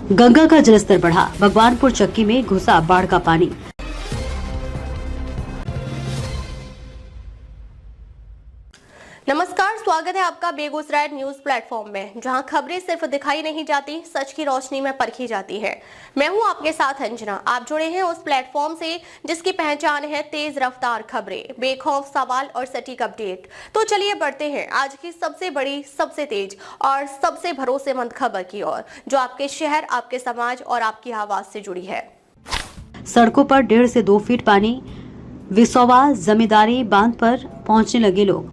गंगा का जलस्तर बढ़ा, भगवानपुर चक्की में घुसा बाढ़ का पानी। नमस्कार, स्वागत है आपका बेगूसराय न्यूज प्लेटफॉर्म में, जहां खबरें सिर्फ दिखाई नहीं जाती, सच की रोशनी में परखी जाती है। मैं हूं आपके साथ अंजना। आप जुड़े हैं उस प्लेटफॉर्म से जिसकी पहचान है तेज रफ्तार खबरें, बेखौफ सवाल और सटीक अपडेट। तो चलिए बढ़ते हैं आज की सबसे बड़ी, सबसे तेज और सबसे भरोसेमंद खबर की ओर, जो आपके शहर, आपके समाज और आपकी आवाज से जुड़ी है। सड़कों पर 1.5 से 2 फीट पानी, विसोवा जमींदारी बांध पर पहुंचने लगे लोग।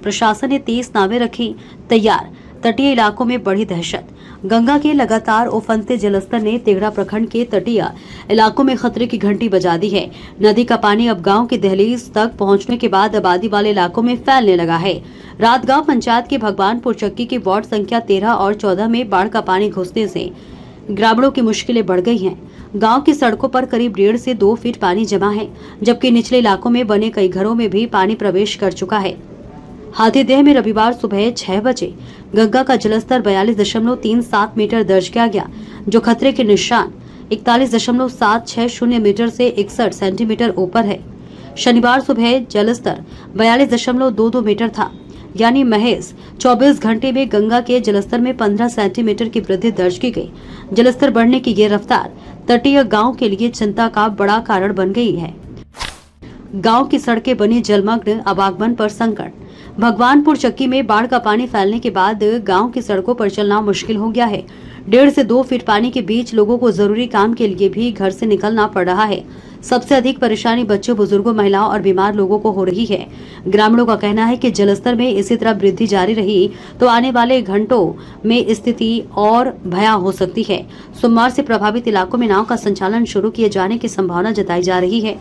प्रशासन ने 30 नावें रखी तैयार, तटीय इलाकों में बढ़ी दहशत। गंगा के लगातार उफनते जलस्तर ने तेघड़ा प्रखंड के तटीय इलाकों में खतरे की घंटी बजा दी है। नदी का पानी अब गांव की दहलीज तक पहुंचने के बाद आबादी वाले इलाकों में फैलने लगा है। रातगांव पंचायत के भगवानपुर चक्की के वार्ड संख्या 13 और 14 में बाढ़ का पानी घुसने से ग्रामीणों की मुश्किलें बढ़ गई हैं। गांव की सड़कों पर करीब 1.5 से 2 फीट पानी जमा है, जबकि निचले इलाकों में बने कई घरों में भी पानी प्रवेश कर चुका है। हाथीदेह में रविवार सुबह 6 बजे गंगा का जलस्तर 42.37 मीटर दर्ज किया गया, जो खतरे के निशान 41.760 मीटर से 61 सेंटीमीटर ऊपर है। शनिवार सुबह जलस्तर 42.22 मीटर था, यानी महज 24 घंटे में गंगा के जलस्तर में 15 सेंटीमीटर की वृद्धि दर्ज की गई। जलस्तर बढ़ने की ये रफ्तार तटीय गांव के लिए चिंता का बड़ा कारण बन गई है। गांव की सड़कें बनी जलमग्न, आवागमन पर संकट। भगवानपुर चक्की में बाढ़ का पानी फैलने के बाद गांव की सड़कों पर चलना मुश्किल हो गया है। 1.5 से 2 फीट पानी के बीच लोगों को जरूरी काम के लिए भी घर से निकलना पड़ रहा है। सबसे अधिक परेशानी बच्चों, बुजुर्गों, महिलाओं और बीमार लोगों को हो रही है। ग्रामीणों का कहना है कि जलस्तर में इसी तरह वृद्धि जारी रही तो आने वाले घंटों में स्थिति और भयावह हो सकती है। सोमवार से प्रभावित इलाकों में नाव का संचालन शुरू किए जाने की संभावना जताई जा रही है।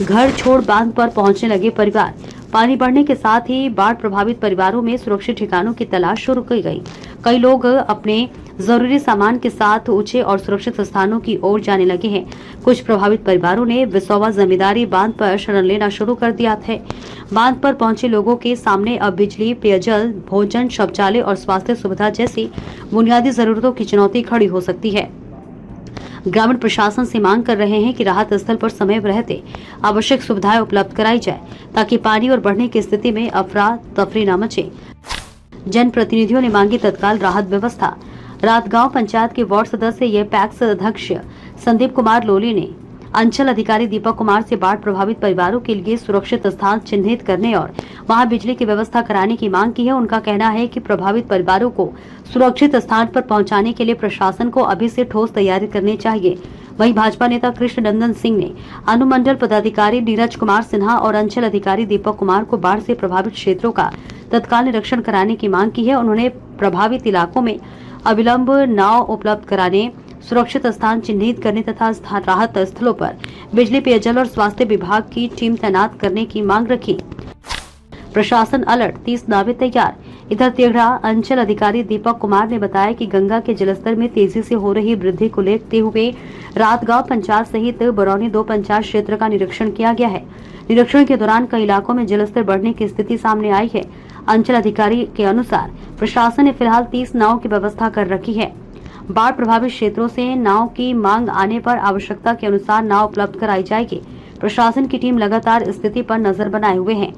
घर छोड़ बांध पर पहुंचने लगे परिवार। पानी बढ़ने के साथ ही बाढ़ प्रभावित परिवारों में सुरक्षित ठिकानों की तलाश शुरू की गई। कई लोग अपने जरूरी सामान के साथ ऊंचे और सुरक्षित स्थानों की ओर जाने लगे हैं। कुछ प्रभावित परिवारों ने विसोवा जमींदारी बांध पर शरण लेना शुरू कर दिया है। बांध पर पहुंचे लोगों के सामने अब बिजली, पेयजल, भोजन, शौचालय और स्वास्थ्य सुविधा जैसी बुनियादी जरूरतों की चुनौती खड़ी हो सकती है। ग्रामीण प्रशासन से मांग कर रहे हैं कि राहत स्थल पर समय रहते आवश्यक सुविधाएं उपलब्ध कराई जाए, ताकि पानी और बढ़ने की स्थिति में अफरा तफरी न मचे। जनप्रतिनिधियों ने मांगी तत्काल राहत व्यवस्था। रातगांव पंचायत के वार्ड सदस्य ये पैक्स अध्यक्ष संदीप कुमार लोली ने अंचल अधिकारी दीपक कुमार से बाढ़ प्रभावित परिवारों के लिए सुरक्षित स्थान चिन्हित करने और वहां बिजली की व्यवस्था कराने की मांग की है। उनका कहना है कि प्रभावित परिवारों को सुरक्षित स्थान पर पहुंचाने के लिए प्रशासन को अभी से ठोस तैयारी करनी चाहिए। वहीं भाजपा नेता कृष्ण नंदन सिंह ने अनुमंडल पदाधिकारी नीरज कुमार सिन्हा और अंचल अधिकारी दीपक कुमार को बाढ़ से प्रभावित क्षेत्रों का तत्काल निरीक्षण कराने की मांग की है। उन्होंने प्रभावित इलाकों में अविलंब नाव उपलब्ध कराने, सुरक्षित स्थान चिन्हित करने तथा राहत स्थलों पर बिजली, पेयजल और स्वास्थ्य विभाग की टीम तैनात करने की मांग रखी। प्रशासन अलर्ट, 30 नावें तैयार। इधर तेघड़ा अंचल अधिकारी दीपक कुमार ने बताया कि गंगा के जलस्तर में तेजी से हो रही वृद्धि को देखते हुए रातगांव पंचायत सहित बरौनी 2 पंचायत क्षेत्र का निरीक्षण किया गया है। निरीक्षण के दौरान कई इलाकों में जलस्तर बढ़ने की स्थिति सामने आई है। अंचल अधिकारी के अनुसार प्रशासन ने फिलहाल 30 नाव की व्यवस्था कर रखी है। बाढ़ प्रभावित क्षेत्रों से नाव की मांग आने पर आवश्यकता के अनुसार नाव उपलब्ध कराई जाएगी। प्रशासन की टीम लगातार स्थिति पर नजर बनाए हुए है।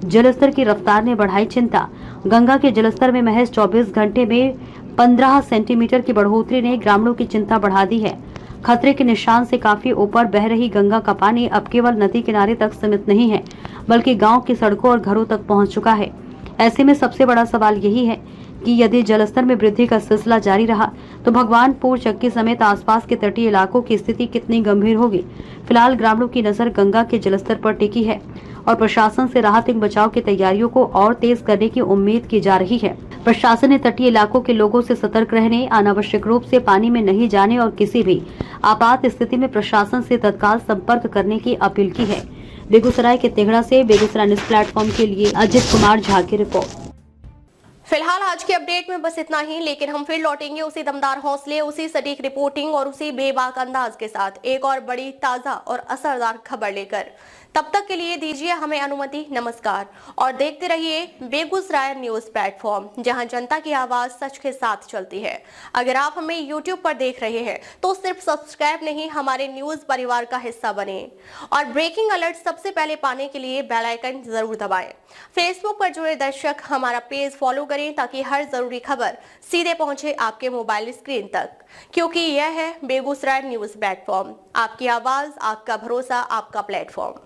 जलस्तर की रफ्तार ने बढ़ाई चिंता। गंगा के जलस्तर में महज 24 घंटे में 15 सेंटीमीटर की बढ़ोतरी ने ग्रामीणों की चिंता बढ़ा दी है। खतरे के निशान से काफी ऊपर बह रही गंगा का पानी अब केवल नदी किनारे तक सीमित नहीं है, बल्कि गांव की सड़कों और घरों तक पहुंच चुका है। ऐसे में सबसे बड़ा सवाल यही है कि यदि जलस्तर में वृद्धि का सिलसिला जारी रहा तो भगवानपुर चक्की समेत आसपास के तटीय इलाकों की स्थिति कितनी गंभीर होगी। फिलहाल ग्रामीणों की नजर गंगा के जलस्तर पर टिकी है और प्रशासन से राहत एवं बचाव की तैयारियों को और तेज करने की उम्मीद की जा रही है। प्रशासन ने तटीय इलाकों के लोगों से सतर्क रहने, अनावश्यक रूप से पानी में नहीं जाने और किसी भी आपात स्थिति में प्रशासन से तत्काल संपर्क करने की अपील की है। बेगूसराय के तेघड़ा से बेगूसराय न्यूज प्लेटफॉर्म के लिए अजित कुमार झा की रिपोर्ट। फिलहाल आज के अपडेट में बस इतना ही, लेकिन हम फिर लौटेंगे उसी दमदार हौसले, उसी सटीक रिपोर्टिंग और उसी बेबाक अंदाज के साथ एक और बड़ी, ताजा और असरदार खबर लेकर। तब तक के लिए दीजिए हमें अनुमति। नमस्कार और देखते रहिए बेगूसराय न्यूज प्लेटफॉर्म, जहां जनता की आवाज सच के साथ चलती है। अगर आप हमें YouTube पर देख रहे हैं तो सिर्फ सब्सक्राइब नहीं, हमारे न्यूज परिवार का हिस्सा बने और ब्रेकिंग अलर्ट सबसे पहले पाने के लिए बेल आइकन जरूर दबाएं। फेसबुक पर जुड़े दर्शक हमारा पेज फॉलो करें ताकि हर जरूरी खबर सीधे पहुंचे आपके मोबाइल स्क्रीन तक, क्योंकि यह है बेगूसराय न्यूज प्लेटफॉर्म, आपकी आवाज, आपका भरोसा, आपका प्लेटफॉर्म।